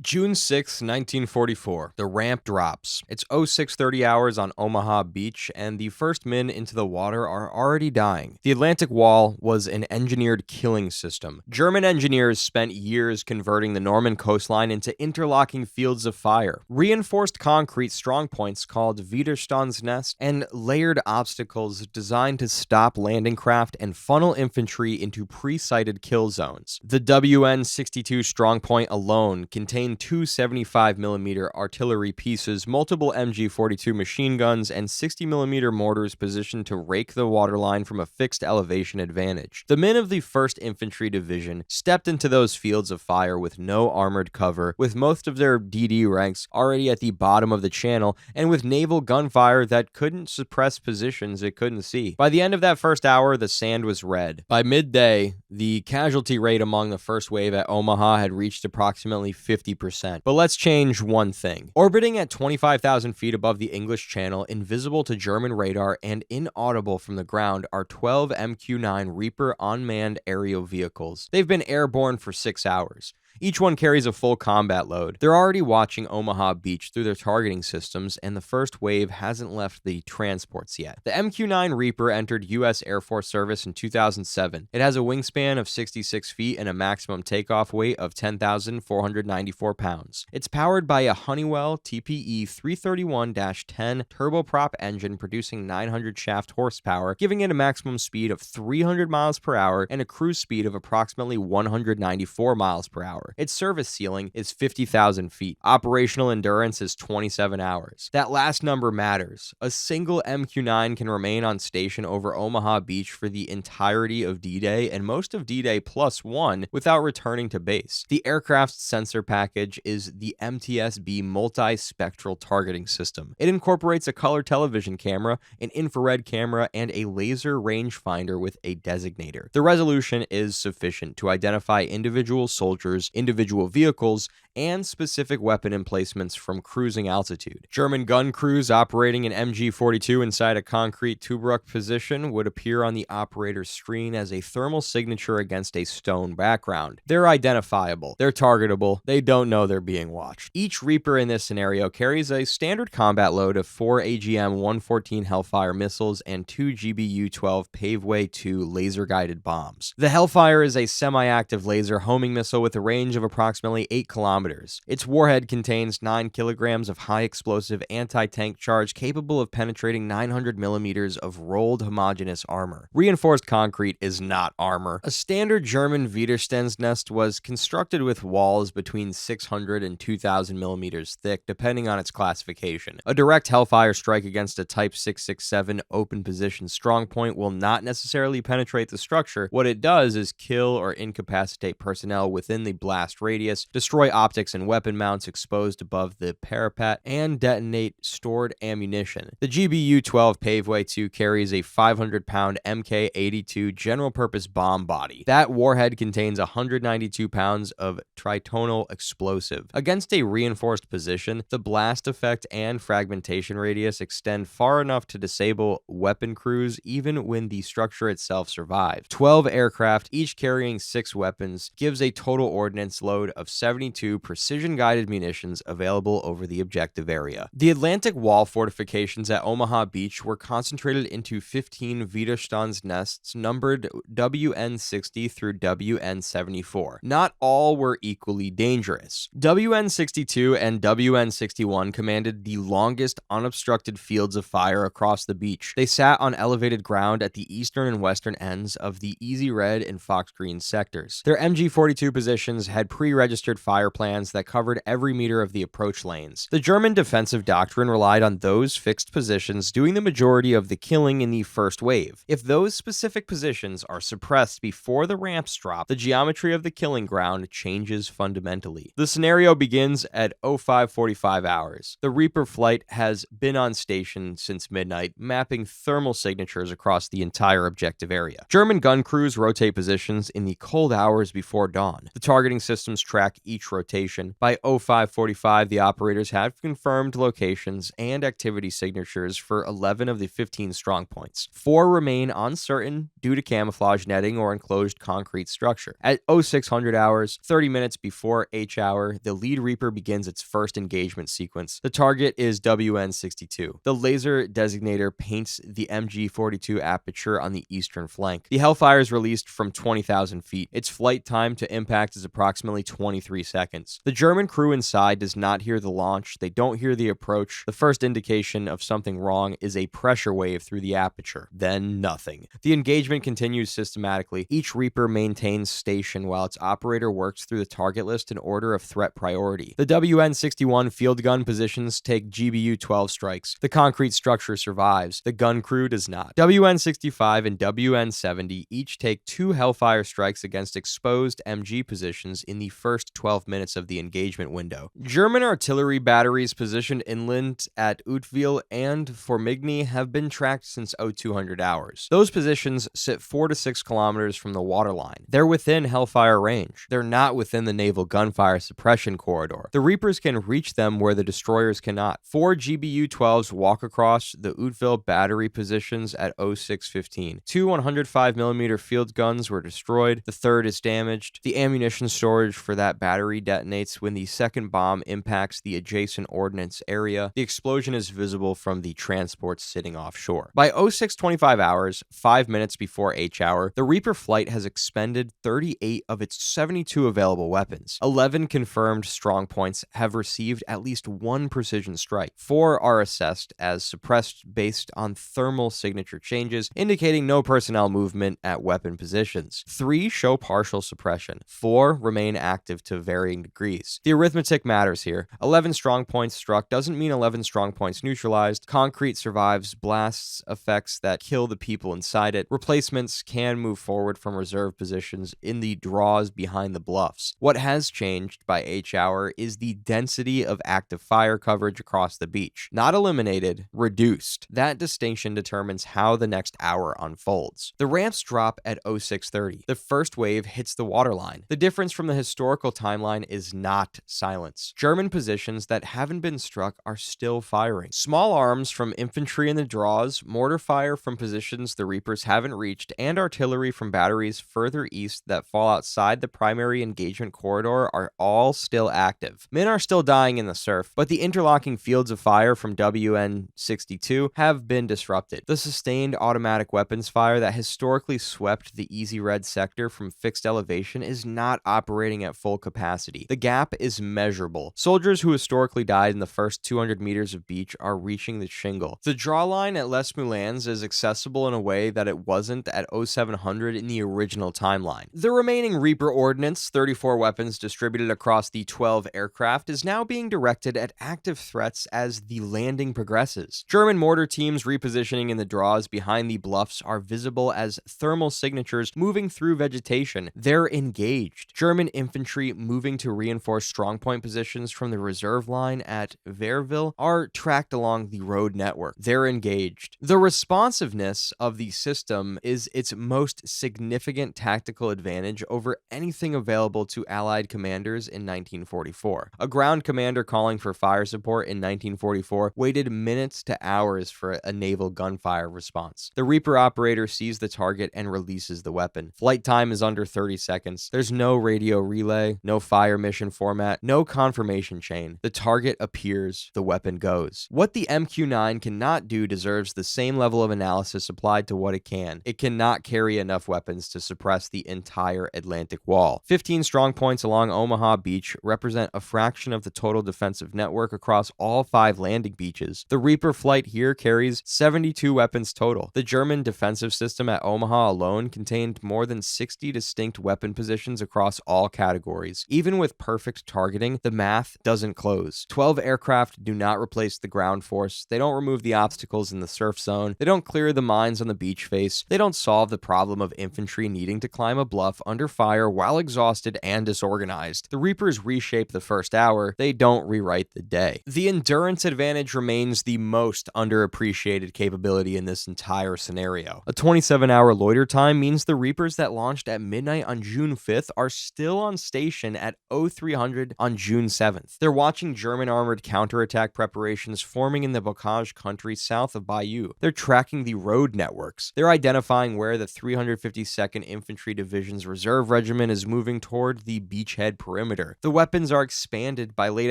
June 6, 1944. The ramp drops. It's 06:30 hours on Omaha Beach, and the first men into the water are already dying. The Atlantic Wall was an engineered killing system. German engineers spent years converting the Norman coastline into interlocking fields of fire. Reinforced concrete strongpoints called Widerstandsnest and layered obstacles designed to stop landing craft and funnel infantry into pre-sighted kill zones. The WN-62 strongpoint alone contained two 75mm artillery pieces, multiple MG42 machine guns, and 60mm mortars positioned to rake the waterline from a fixed elevation advantage. The men of the 1st Infantry Division stepped into those fields of fire with no armored cover, with most of their DD ranks already at the bottom of the channel, and with naval gunfire that couldn't suppress positions it couldn't see. By the end of that first hour, the sand was red. By midday, the casualty rate among the first wave at Omaha had reached approximately 50%. But let's change one thing. Orbiting at 25,000 feet above the English Channel, invisible to German radar and inaudible from the ground, are 12 MQ9 Reaper unmanned aerial vehicles. They've been airborne for 6 hours. Each one carries a full combat load. They're already watching Omaha Beach through their targeting systems, and the first wave hasn't left the transports yet. The MQ9 Reaper entered U.S. Air Force service in 2007. It has a wingspan of 66 feet and a maximum takeoff weight of 10,494 pounds. It's powered by a Honeywell TPE 331-10 turboprop engine producing 900 shaft horsepower, giving it a maximum speed of 300 miles per hour and a cruise speed of approximately 194 miles per hour. Its service ceiling is 50,000 feet. Operational endurance is 27 hours. That last number matters. A single MQ-9 can remain on station over Omaha Beach for the entirety of D-Day and most of D-Day +1 without returning to base. The aircraft's sensor package is the MTSB multi-spectral targeting system. It incorporates a color television camera, an infrared camera, and a laser rangefinder with a designator. The resolution is sufficient to identify individual soldiers, individual vehicles, and specific weapon emplacements from cruising altitude. German gun crews operating an MG42 inside a concrete Tubruk position would appear on the operator's screen as a thermal signature against a stone background. They're identifiable, they're targetable, they don't know they're being watched. Each Reaper in this scenario carries a standard combat load of 4 AGM-114 Hellfire missiles and 2 GBU-12 Paveway 2 laser-guided bombs. The Hellfire is a semi-active laser homing missile with a range of approximately 8 kilometers. Its warhead contains 9 kilograms of high-explosive anti-tank charge capable of penetrating 900 millimeters of rolled homogeneous armor. Reinforced concrete is not armor. A standard German Widerstandsnest was constructed with walls between 600 and 2,000 millimeters thick, depending on its classification. A direct Hellfire strike against a Type 667 open position strongpoint will not necessarily penetrate the structure. What it does is kill or incapacitate personnel within the blast radius, destroy optics and weapon mounts exposed above the parapet, and detonate stored ammunition. The GBU-12 Paveway 2 carries a 500-pound MK82 general-purpose bomb body. That warhead contains 192 pounds of tritonal explosive. Against a reinforced position, the blast effect and fragmentation radius extend far enough to disable weapon crews even when the structure itself survives. 12 aircraft, each carrying 6 weapons, gives a total ordnance load of 72 precision-guided munitions available over the objective area. The Atlantic Wall fortifications at Omaha Beach were concentrated into 15 Widerstandsnests numbered WN60 through WN74. Not all were equally dangerous. WN62 and WN61 commanded the longest unobstructed fields of fire across the beach. They sat on elevated ground at the eastern and western ends of the Easy Red and Fox Green sectors. Their MG42 positions had pre-registered fire plans that covered every meter of the approach lanes. The German defensive doctrine relied on those fixed positions doing the majority of the killing in the first wave. If those specific positions are suppressed before the ramps drop, the geometry of the killing ground changes fundamentally. The scenario begins at 05:45 hours. The Reaper flight has been on station since midnight, mapping thermal signatures across the entire objective area. German gun crews rotate positions in the cold hours before dawn. The targeting systems track each rotation vegetation. By 0545, the operators have confirmed locations and activity signatures for 11 of the 15 strong points. 4 remain uncertain due to camouflage netting or enclosed concrete structure. At 0600 hours, 30 minutes before H hour, the lead Reaper begins its first engagement sequence. The target is WN62. The laser designator paints the MG42 aperture on the eastern flank. The Hellfire is released from 20,000 feet. Its flight time to impact is approximately 23 seconds. The German crew inside does not hear the launch. They don't hear the approach. The first indication of something wrong is a pressure wave through the aperture. Then nothing. The engagement continues systematically. Each Reaper maintains station while its operator works through the target list in order of threat priority. The WN61 field gun positions take GBU-12 strikes. The concrete structure survives. The gun crew does not. WN65 and WN70 each take 2 Hellfire strikes against exposed MG positions in the first 12 minutes of the engagement window. German artillery batteries positioned inland at Utville and Formigny have been tracked since 0200 hours. Those positions sit 4 to 6 kilometers from the waterline. They're within Hellfire range. They're not within the naval gunfire suppression corridor. The Reapers can reach them where the destroyers cannot. 4 GBU-12s walk across the Utville battery positions at 0615. 2 105mm field guns were destroyed. The third is damaged. The ammunition storage for that battery detonates when the second bomb impacts the adjacent ordnance area. The explosion is visible from the transport sitting offshore. By 0625 hours, 5 minutes before H hour, the Reaper flight has expended 38 of its 72 available weapons. 11 confirmed strong points have received at least 1 precision strike. 4 are assessed as suppressed based on thermal signature changes, indicating no personnel movement at weapon positions. 3 show partial suppression. 4 remain active to varying degrees. The arithmetic matters here. 11 strong points struck doesn't mean 11 strong points neutralized. Concrete survives blasts effects that kill the people inside it. Replacements can move forward from reserve positions in the draws behind the bluffs. What has changed by H hour is the density of active fire coverage across the beach. Not eliminated, reduced. That distinction determines how the next hour unfolds. The ramps drop at 0630. The first wave hits the waterline. The difference from the historical timeline is not silence. German positions that haven't been struck are still firing. Small arms from infantry in the draws, mortar fire from positions the Reapers haven't reached, and artillery from batteries further east that fall outside the primary engagement corridor are all still active. Men are still dying in the surf, but the interlocking fields of fire from WN62 have been disrupted. The sustained automatic weapons fire that historically swept the Easy Red sector from fixed elevation is not operating at full capacity. The gap is measurable. Soldiers who historically died in the first 200 meters of beach are reaching the shingle. The draw line at Les Moulins is accessible in a way that it wasn't at 0700 in the original timeline. The remaining Reaper ordnance, 34 weapons distributed across the 12 aircraft, is now being directed at active threats as the landing progresses. German mortar teams repositioning in the draws behind the bluffs are visible as thermal signatures moving through vegetation. They're engaged. German infantry moving to reinforce strongpoint positions from the reserve line at Verville are tracked along the road network. They're engaged. The responsiveness of the system is its most significant tactical advantage over anything available to Allied commanders in 1944. A ground commander calling for fire support in 1944 waited minutes to hours for a naval gunfire response. The Reaper operator sees the target and releases the weapon. Flight time is under 30 seconds. There's no radio relay, no fire mission format, no confirmation chain. The target appears, the weapon goes. What the MQ9 cannot do deserves the same level of analysis applied to what it can. It cannot carry enough weapons to suppress the entire Atlantic Wall. 15 strong points along Omaha Beach represent a fraction of the total defensive network across all 5 landing beaches. The Reaper flight here carries 72 weapons total. The German defensive system at Omaha alone contained more than 60 distinct weapon positions across all categories. Even with perfect targeting, the math doesn't close. 12 aircraft do not replace the ground force. They don't remove the obstacles in the surf zone. They don't clear the mines on the beach face. They don't solve the problem of infantry needing to climb a bluff under fire while exhausted and disorganized. The Reapers reshape the first hour. They don't rewrite the day. The endurance advantage remains the most underappreciated capability in this entire scenario. A 27-hour loiter time means the Reapers that launched at midnight on June 5th are still on station at 0300 on June 7th. They're watching German armored counterattack preparations forming in the Bocage country south of Bayeux. They're tracking the road networks. They're identifying where the 352nd Infantry Division's Reserve Regiment is moving toward the beachhead perimeter. The weapons are expanded by late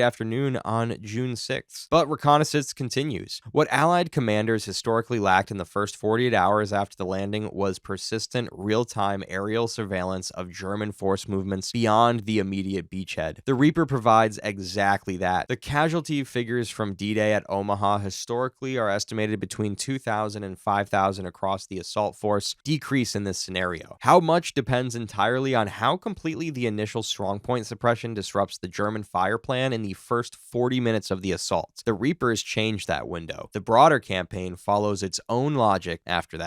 afternoon on June 6th. But reconnaissance continues. What Allied commanders historically lacked in the first 48 hours after the landing was persistent, real-time aerial surveillance of German force movements beyond the immediate beachhead. The Reaper provides exactly that. The casualty figures from D-Day at Omaha historically are estimated between 2,000 and 5,000 across the assault force, decrease in this scenario. How much depends entirely on how completely the initial strongpoint suppression disrupts the German fire plan in the first 40 minutes of the assault. The Reapers change that window. The broader campaign follows its own logic after that.